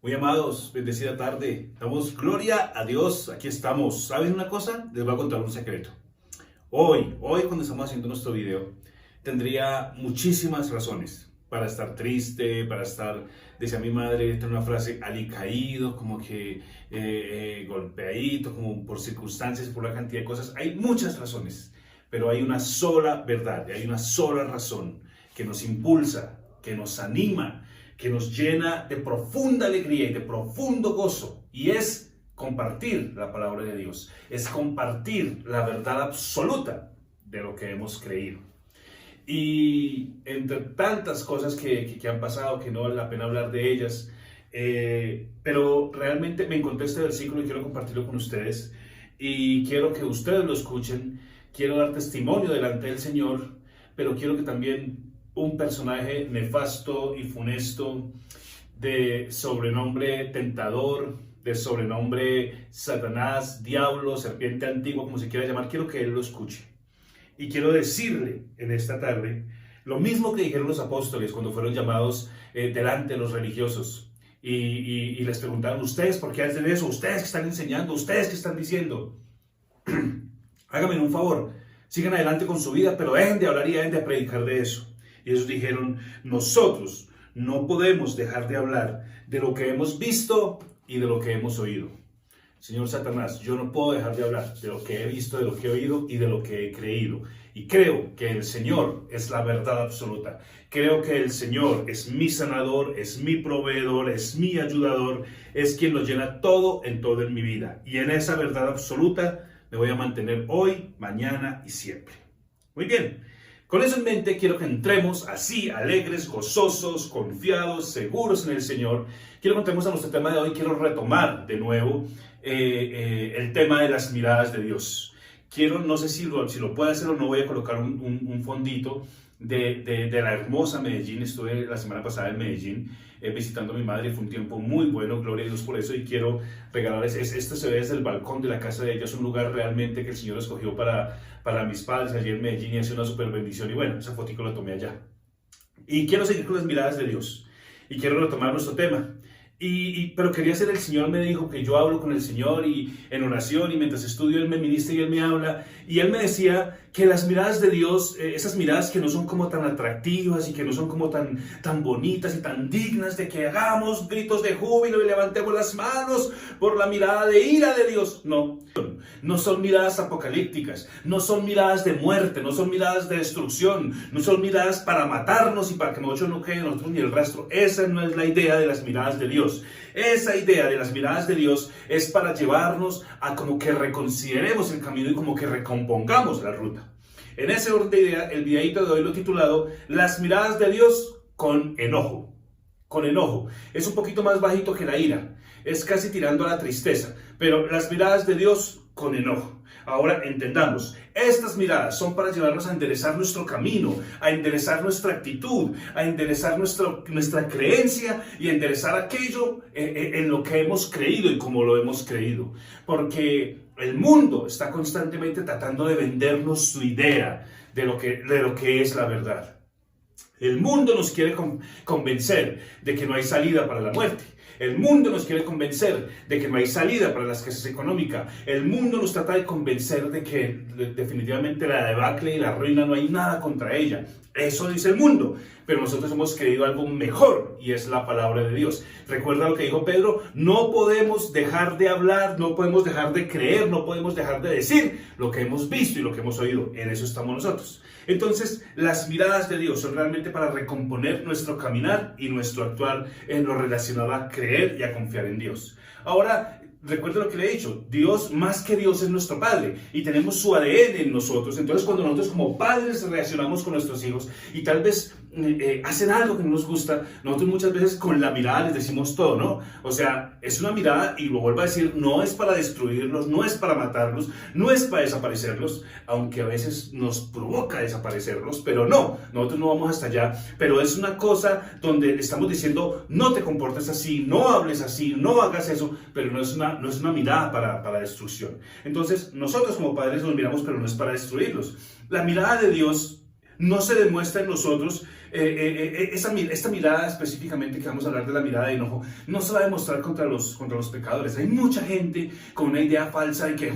Muy amados, bendecida tarde. Damos gloria a Dios. Aquí estamos. ¿Saben una cosa? Les voy a contar un secreto. Hoy cuando estamos haciendo nuestro video, tendría muchísimas razones para estar triste, para estar, decía mi madre, tiene una frase, alicaído, como que golpeadito, como por circunstancias, por la cantidad de cosas. Hay muchas razones, pero hay una sola verdad, hay una sola razón que nos impulsa, que nos anima, que nos llena de profunda alegría y de profundo gozo, y es compartir la palabra de Dios, es compartir la verdad absoluta de lo que hemos creído. Y entre tantas cosas que han pasado, que no vale la pena hablar de ellas, pero realmente me encontré este versículo y quiero compartirlo con ustedes, y quiero que ustedes lo escuchen, quiero dar testimonio delante del Señor, pero quiero que también un personaje nefasto y funesto, de sobrenombre tentador, de sobrenombre Satanás, diablo, serpiente antigua, como se quiera llamar, quiero que él lo escuche. Y quiero decirle en esta tarde lo mismo que dijeron los apóstoles cuando fueron llamados delante de los religiosos. Y les preguntaron, ¿ustedes por qué hacen eso? ¿Ustedes que están enseñando? ¿Ustedes que están diciendo? Háganme un favor, sigan adelante con su vida, pero dejen de hablar y dejen de predicar de eso. Y ellos dijeron, nosotros no podemos dejar de hablar de lo que hemos visto y de lo que hemos oído. Señor Satanás, yo no puedo dejar de hablar de lo que he visto, de lo que he oído y de lo que he creído. Y creo que el Señor es la verdad absoluta. Creo que el Señor es mi sanador, es mi proveedor, es mi ayudador, es quien lo llena todo en mi vida. Y en esa verdad absoluta me voy a mantener hoy, mañana y siempre. Muy bien. Con eso en mente quiero que entremos así, alegres, gozosos, confiados, seguros en el Señor. Quiero que entremos a nuestro tema de hoy. Quiero retomar de nuevo el tema de las miradas de Dios. No sé si lo puedo hacer o no, voy a colocar un fondito de la hermosa Medellín. Estuve la semana pasada en Medellín visitando a mi madre, fue un tiempo muy bueno, gloria a Dios por eso, y quiero regalarles, esto se ve desde el balcón de la casa de ella, es un lugar realmente que el Señor escogió para mis padres allí en Medellín, y hace una super bendición, y bueno, esa fotico la tomé allá. Y quiero seguir con las miradas de Dios, y quiero retomar nuestro tema. Pero quería ser el Señor, me dijo que yo hablo con el Señor y en oración, y mientras estudio Él me ministra y Él me habla, y Él me decía que las miradas de Dios, esas miradas que no son como tan atractivas y que no son como tan bonitas y tan dignas de que hagamos gritos de júbilo y levantemos las manos por la mirada de ira de Dios, no son miradas apocalípticas, no son miradas de muerte, no son miradas de destrucción, no son miradas para matarnos y para que nosotros no quede en nosotros ni el rastro. Esa no es la idea de las miradas de Dios. Esa idea de las miradas de Dios es para llevarnos a como que reconsideremos el camino y como que recompongamos la ruta. En ese orden de idea, el videito de hoy lo he titulado Las miradas de Dios con enojo. Con enojo. Es un poquito más bajito que la ira. Es casi tirando a la tristeza. Pero las miradas de Dios con enojo. Ahora entendamos, estas miradas son para llevarnos a enderezar nuestro camino, a enderezar nuestra actitud, a enderezar nuestra creencia y a enderezar aquello en lo que hemos creído y como lo hemos creído. Porque el mundo está constantemente tratando de vendernos su idea de lo que es la verdad. El mundo nos quiere convencer de que no hay salida para la muerte. El mundo nos quiere convencer de que no hay salida para la escasez económica. El mundo nos trata de convencer de que definitivamente la debacle y la ruina no hay nada contra ella. Eso dice el mundo, pero nosotros hemos creído algo mejor y es la palabra de Dios. Recuerda lo que dijo Pedro, no podemos dejar de hablar, no podemos dejar de creer, no podemos dejar de decir lo que hemos visto y lo que hemos oído. En eso estamos nosotros. Entonces, las miradas de Dios son realmente para recomponer nuestro caminar y nuestro actuar en lo relacionado a creer y a confiar en Dios. Ahora, recuerda lo que le he dicho, Dios más que Dios es nuestro Padre y tenemos su ADN en nosotros. Entonces cuando nosotros como padres relacionamos con nuestros hijos y tal vez hacen algo que no nos gusta, nosotros muchas veces con la mirada les decimos todo, ¿no? O sea, es una mirada, y lo vuelvo a decir, no es para destruirlos, no es para matarlos, no es para desaparecerlos, aunque a veces nos provoca desaparecerlos, pero no, nosotros no vamos hasta allá, pero es una cosa donde estamos diciendo, no te comportes así, no hables así, no hagas eso, pero no es una mirada para destrucción. Entonces, nosotros como padres nos miramos, pero no es para destruirlos. La mirada de Dios no se demuestra en nosotros esta mirada específicamente, que vamos a hablar de la mirada de enojo, no se va a demostrar contra los pecadores. Hay mucha gente con una idea falsa de que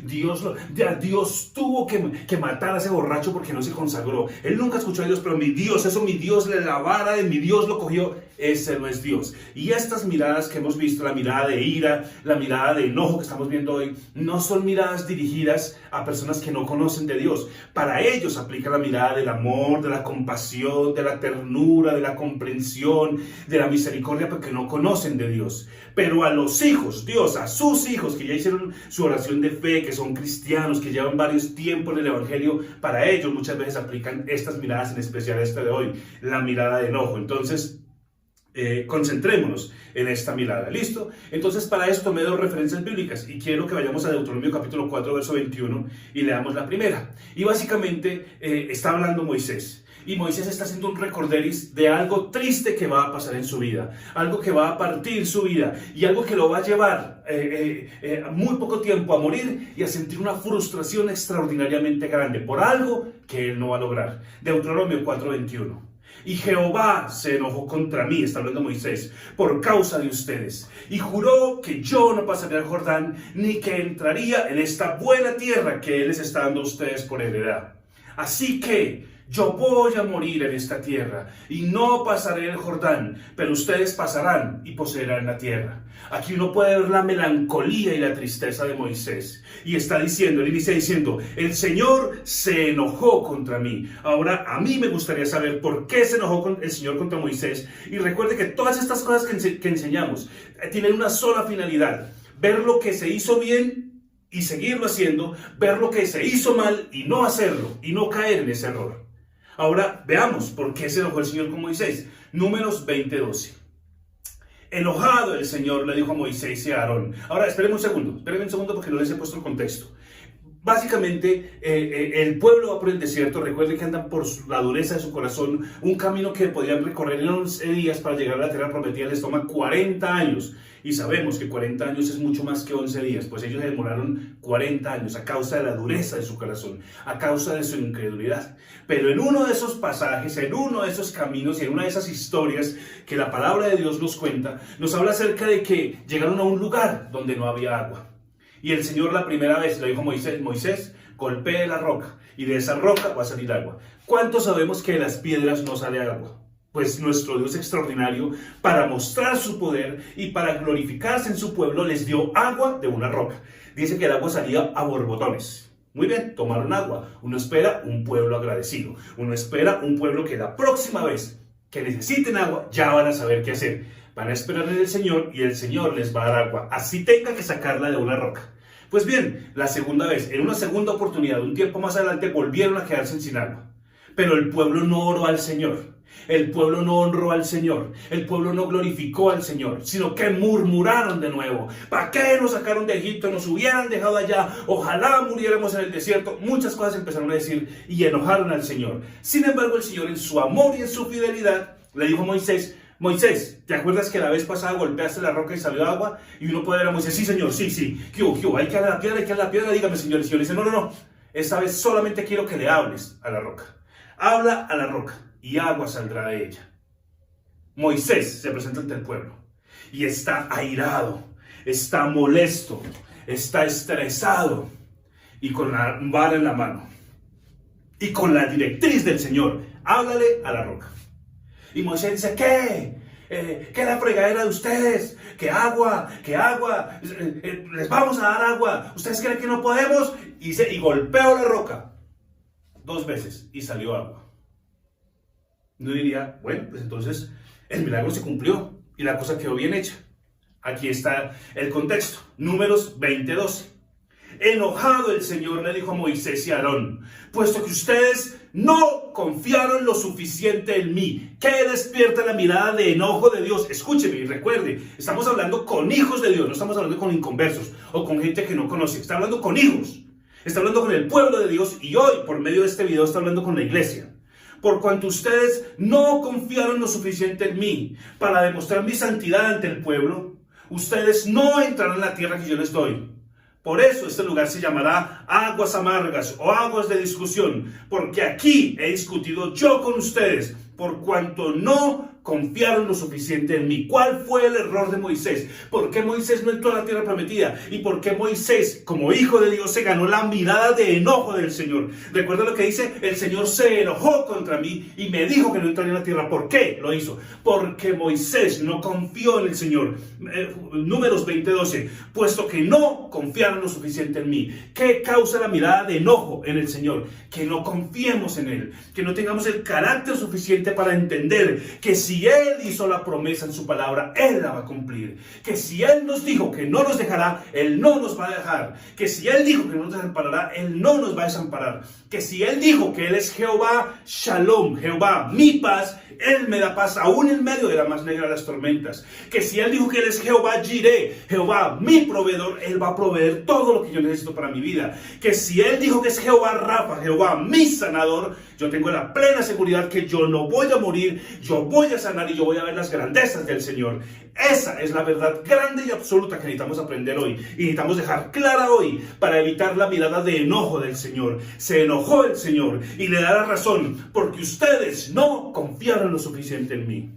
Dios tuvo que matar a ese borracho porque no se consagró. Él nunca escuchó a Dios, pero mi Dios le la vara de mi Dios lo cogió. Ese no es Dios. Y estas miradas que hemos visto, la mirada de ira, la mirada de enojo que estamos viendo hoy, no son miradas dirigidas a personas que no conocen de Dios. Para ellos aplica la mirada del amor, de la compasión, de la ternura, de la comprensión, de la misericordia, porque no conocen de Dios. Pero a los hijos, Dios, a sus hijos que ya hicieron su oración de fe, que son cristianos, que llevan varios tiempos en el Evangelio, para ellos muchas veces aplican estas miradas, en especial esta de hoy, la mirada de enojo. Entonces, concentrémonos en esta mirada. ¿Listo? Entonces, para esto tomé dos referencias bíblicas y quiero que vayamos a Deuteronomio capítulo 4, verso 21 y leamos la primera. Y básicamente está hablando Moisés. Y Moisés está haciendo un recorderis de algo triste que va a pasar en su vida, algo que va a partir su vida y algo que lo va a llevar muy poco tiempo a morir y a sentir una frustración extraordinariamente grande por algo que él no va a lograr. Deuteronomio 4:21. Y Jehová se enojó contra mí, está hablando Moisés, por causa de ustedes, y juró que yo no pasaría el Jordán, ni que entraría en esta buena tierra que Él les está dando a ustedes por heredad. Así que yo voy a morir en esta tierra, y no pasaré el Jordán, pero ustedes pasarán y poseerán la tierra. Aquí uno puede ver la melancolía y la tristeza de Moisés. Y él inicia diciendo, el Señor se enojó contra mí. Ahora, a mí me gustaría saber por qué se enojó el Señor contra Moisés. Y recuerde que todas estas cosas que enseñamos tienen una sola finalidad: ver lo que se hizo bien y seguirlo haciendo, ver lo que se hizo mal y no hacerlo, y no caer en ese error. Ahora, veamos por qué se enojó el Señor con Moisés. Números 20:12. Enojado el Señor le dijo a Moisés y a Aarón. Ahora, espérenme un segundo porque no les he puesto el contexto. Básicamente, el pueblo va por el desierto. Recuerden que andan por la dureza de su corazón. Un camino que podían recorrer en 11 días para llegar a la tierra prometida les toma 40 años. Y sabemos que 40 años es mucho más que 11 días, pues ellos se demoraron 40 años a causa de la dureza de su corazón, a causa de su incredulidad. Pero en uno de esos pasajes, en uno de esos caminos y en una de esas historias que la palabra de Dios nos cuenta, nos habla acerca de que llegaron a un lugar donde no había agua. Y el Señor la primera vez le dijo a Moisés, golpee la roca y de esa roca va a salir agua. ¿Cuántos sabemos que de las piedras no sale agua? Pues nuestro Dios extraordinario, para mostrar su poder y para glorificarse en su pueblo, les dio agua de una roca. Dice que el agua salía a borbotones. Muy bien, tomaron agua. Uno espera un pueblo agradecido. Uno espera un pueblo que la próxima vez que necesiten agua, ya van a saber qué hacer. Van a esperar en el Señor y el Señor les va a dar agua. Así tenga que sacarla de una roca. Pues bien, la segunda vez, en una segunda oportunidad, un tiempo más adelante, volvieron a quedarse sin agua. Pero el pueblo no oró al Señor. El pueblo no honró al Señor, el pueblo no glorificó al Señor, sino que murmuraron de nuevo. ¿Para qué nos sacaron de Egipto? Nos hubieran dejado allá, ojalá muriéramos en el desierto. Muchas cosas empezaron a decir y enojaron al Señor. Sin embargo, el Señor, en su amor y en su fidelidad, le dijo a Moisés, ¿te acuerdas que la vez pasada golpeaste la roca y salió agua? Y uno puede ver a Moisés, sí Señor, sí, ¿qué hubo? Hay que dar la piedra, dígame Señor. El Señor dice, no, esta vez solamente quiero que le hables a la roca. Habla a la roca y agua saldrá de ella. Moisés se presenta ante el pueblo y está airado, está molesto, está estresado y con la vara en la mano y con la directriz del Señor, háblale a la roca. Y Moisés dice, ¿qué es la fregadera de ustedes? ¿Qué agua? Les vamos a dar agua. ¿Ustedes creen que no podemos? Y golpeó la roca 2 veces y salió agua. No diría, bueno, pues entonces el milagro se cumplió y la cosa quedó bien hecha. Aquí está el contexto. Números 20:12. Enojado el Señor le dijo a Moisés y a Aarón, puesto que ustedes no confiaron lo suficiente en mí. ¿Qué despierta la mirada de enojo de Dios? Escúcheme y recuerde, estamos hablando con hijos de Dios, no estamos hablando con inconversos o con gente que no conoce. Está hablando con hijos, está hablando con el pueblo de Dios y hoy, por medio de este video, está hablando con la iglesia. Por cuanto ustedes no confiaron lo suficiente en mí para demostrar mi santidad ante el pueblo, ustedes no entrarán en la tierra que yo les doy. Por eso este lugar se llamará aguas amargas o aguas de discusión, porque aquí he discutido yo con ustedes por cuanto no confiaron lo suficiente en mí. ¿Cuál fue el error de Moisés? ¿Por qué Moisés no entró a la tierra prometida? ¿Y por qué Moisés, como hijo de Dios, se ganó la mirada de enojo del Señor? Recuerda lo que dice: el Señor se enojó contra mí y me dijo que no entraría en la tierra. ¿Por qué lo hizo? Porque Moisés no confió en el Señor. Números 20:12, puesto que no confiaron lo suficiente en mí. ¿Qué causa la mirada de enojo en el Señor? Que no confiemos en Él, que no tengamos el carácter suficiente para entender que si Él hizo la promesa en su palabra, Él la va a cumplir. Que si Él nos dijo que no nos dejará, Él no nos va a dejar. Que si Él dijo que no nos desamparará, Él no nos va a desamparar. Que si Él dijo que Él es Jehová Shalom, Jehová mi paz, Él me da paz aún en medio de la más negra de las tormentas. Que si Él dijo que Él es Jehová Jireh, Jehová mi proveedor, Él va a proveer todo lo que yo necesito para mi vida. Que si Él dijo que es Jehová Rafa, Jehová mi sanador, yo tengo la plena seguridad que yo no voy a morir, yo voy a sanar y yo voy a ver las grandezas del Señor. Esa es la verdad grande y absoluta que necesitamos aprender hoy y necesitamos dejar clara hoy para evitar la mirada de enojo del Señor. Se enojó el Señor y le da la razón porque ustedes no confiaron lo suficiente en mí.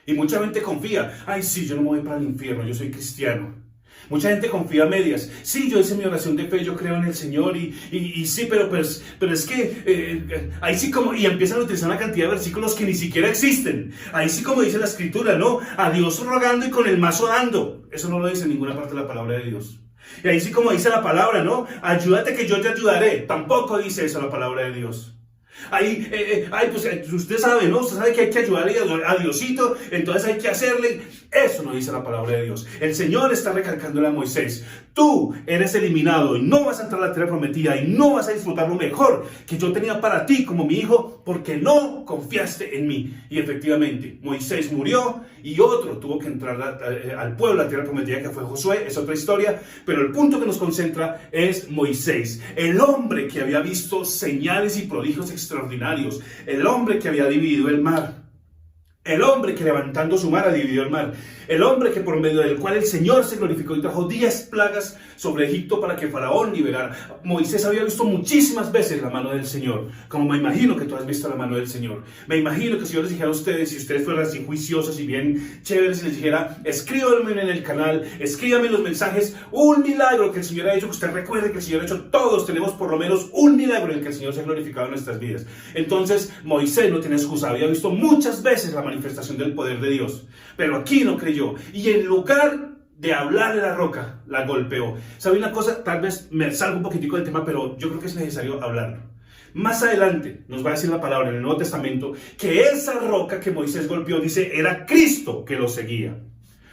Y mucha gente confía: ay, sí, yo no me voy para el infierno, yo soy cristiano. Mucha gente confía a medias: sí, yo hice mi oración de fe, yo creo en el Señor y sí, pero es que ahí sí como, y empiezan a utilizar una cantidad de versículos que ni siquiera existen. Ahí sí como dice la Escritura, ¿no? A Dios rogando y con el mazo dando. Eso no lo dice en ninguna parte de la palabra de Dios. Y ahí sí como dice la palabra, ¿no? Ayúdate que yo te ayudaré. Tampoco dice eso la palabra de Dios. Ahí, pues usted sabe, ¿no? Usted sabe que hay que ayudarle a Diosito, entonces hay que hacerle. Eso no dice la palabra de Dios. El Señor está recalcándole a Moisés: tú eres eliminado y no vas a entrar a la tierra prometida y no vas a disfrutar lo mejor que yo tenía para ti como mi hijo porque no confiaste en mí. Y efectivamente, Moisés murió y otro tuvo que entrar al pueblo a la tierra prometida, que fue Josué. Es otra historia, pero el punto que nos concentra es Moisés, el hombre que había visto señales y prodigios extraordinarios, el hombre que había dividido el mar, el hombre que levantando su mano dividió el mar, el hombre que por medio del cual el Señor se glorificó y trajo 10 plagas sobre Egipto para que Faraón liberara. Moisés había visto muchísimas veces la mano del Señor, como me imagino que tú has visto la mano del Señor. Me imagino que si yo les dijera a ustedes, si ustedes fueran así juiciosos y bien chéveres, y les dijera: escríbanme en el canal, escríbanme en los mensajes un milagro que el Señor ha hecho, que usted recuerde que el Señor ha hecho. Todos tenemos por lo menos un milagro en el que el Señor se ha glorificado en nuestras vidas. Entonces Moisés no tenía excusa, había visto muchas veces la manifestación del poder de Dios, pero aquí no creyó, y en lugar de hablarle a la roca, la golpeó. ¿Sabe una cosa? Tal vez me salgo un poquitico del tema, pero yo creo que es necesario hablarlo. Más adelante nos va a decir la palabra en el Nuevo Testamento que esa roca que Moisés golpeó, dice, era Cristo que lo seguía.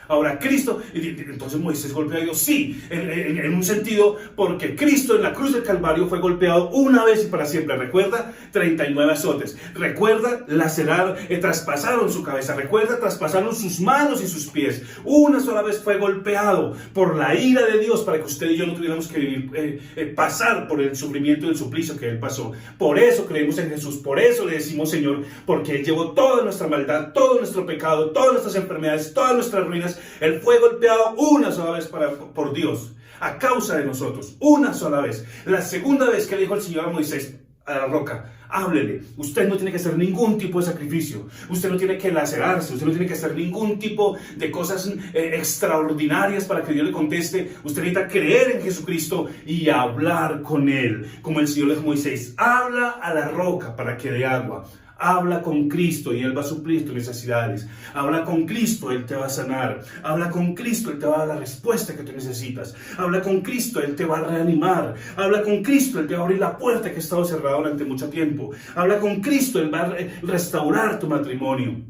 Ahora Cristo, entonces Moisés golpeó a Dios, sí, en un sentido, porque Cristo en la cruz del Calvario fue golpeado una vez y para siempre. Recuerda, 39 azotes. Recuerda, lacerar, traspasaron su cabeza. Recuerda, traspasaron sus manos y sus pies. Una sola vez fue golpeado por la ira de Dios para que usted y yo no tuviéramos que vivir, pasar por el sufrimiento y el suplicio que Él pasó. Por eso creemos en Jesús, por eso le decimos Señor, porque Él llevó toda nuestra maldad, todo nuestro pecado, todas nuestras enfermedades, todas nuestras ruinas. Él fue golpeado una sola vez por Dios, a causa de nosotros, una sola vez. La segunda vez que le dijo el Señor a Moisés, a la roca, háblele, usted no tiene que hacer ningún tipo de sacrificio, usted no tiene que lacerarse, usted no tiene que hacer ningún tipo de cosas extraordinarias para que Dios le conteste. Usted necesita creer en Jesucristo y hablar con Él, como el Señor le dijo a Moisés: habla a la roca para que dé agua. Habla con Cristo y Él va a suplir tus necesidades. Habla con Cristo, Él te va a sanar. Habla con Cristo, Él te va a dar la respuesta que tú necesitas. Habla con Cristo, Él te va a reanimar. Habla con Cristo, Él te va a abrir la puerta que ha estado cerrada durante mucho tiempo. Habla con Cristo, Él va a restaurar tu matrimonio.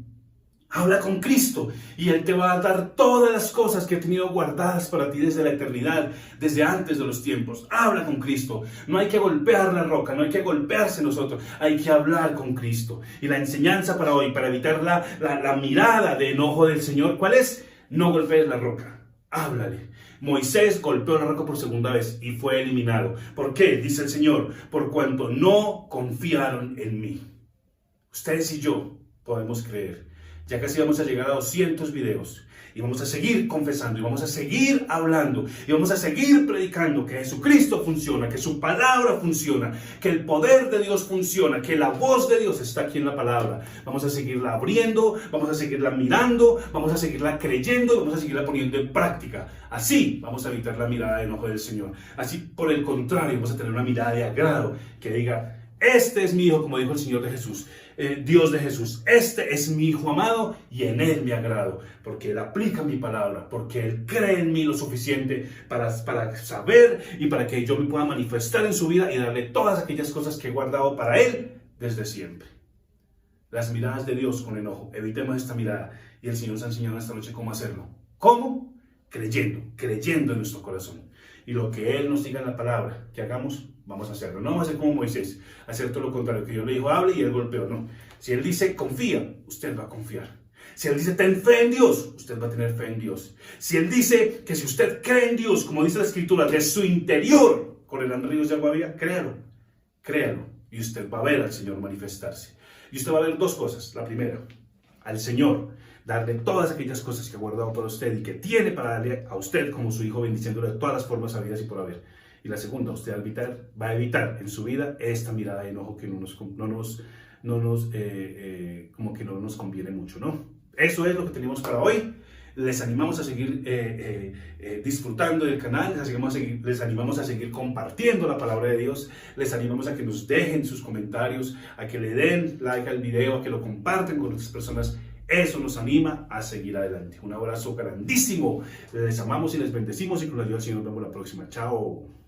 Habla con Cristo y Él te va a dar todas las cosas que ha tenido guardadas para ti desde la eternidad, desde antes de los tiempos. Habla con Cristo. No hay que golpear la roca, no hay que golpearse nosotros, hay que hablar con Cristo. Y la enseñanza para hoy, para evitar la mirada de enojo del Señor, ¿cuál es? No golpees la roca, háblale. Moisés golpeó la roca por segunda vez y fue eliminado. ¿Por qué? Dice el Señor: por cuanto no confiaron en mí. Ustedes y yo podemos creer Ya casi vamos a llegar a 200 videos. Y vamos a seguir confesando, y vamos a seguir hablando, y vamos a seguir predicando que Jesucristo funciona, que su palabra funciona, que el poder de Dios funciona, que la voz de Dios está aquí en la palabra. Vamos a seguirla abriendo, vamos a seguirla mirando, vamos a seguirla creyendo, y vamos a seguirla poniendo en práctica. Así vamos a evitar la mirada de enojo del Señor. Así, por el contrario, vamos a tener una mirada de agrado que diga: este es mi hijo, como dijo el Señor de Jesús, Dios de Jesús. Este es mi hijo amado y en él me agrado, porque él aplica mi palabra, porque él cree en mí lo suficiente para saber y para que yo me pueda manifestar en su vida y darle todas aquellas cosas que he guardado para él desde siempre. Las miradas de Dios con enojo. Evitemos esta mirada, y el Señor nos ha enseñado esta noche cómo hacerlo. ¿Cómo? Creyendo en nuestro corazón. Y lo que Él nos diga en la palabra que hagamos, vamos a hacerlo. No vamos a ser como Moisés, hacer todo lo contrario, que Dios le dijo hable y Él golpeó. No. Si Él dice confía, usted va a confiar. Si Él dice ten fe en Dios, usted va a tener fe en Dios. Si Él dice que si usted cree en Dios, como dice la Escritura, de su interior correrán ríos de agua viva, créalo. Y usted va a ver al Señor manifestarse. Y usted va a ver dos cosas. La primera, al Señor darle todas aquellas cosas que ha guardado para usted y que tiene para darle a usted como su hijo, bendiciéndole de todas las formas habidas y por haber. Y la segunda, usted va a evitar en su vida esta mirada de enojo que como que no nos conviene mucho, ¿no? Eso es lo que tenemos para hoy. Les animamos a seguir disfrutando del canal, les animamos a seguir compartiendo la palabra de Dios, les animamos a que nos dejen sus comentarios, a que le den like al video, a que lo compartan con otras personas. Eso nos anima a seguir adelante. Un abrazo grandísimo. Les amamos y les bendecimos y con la ayuda del Señor nos vemos la próxima. Chao.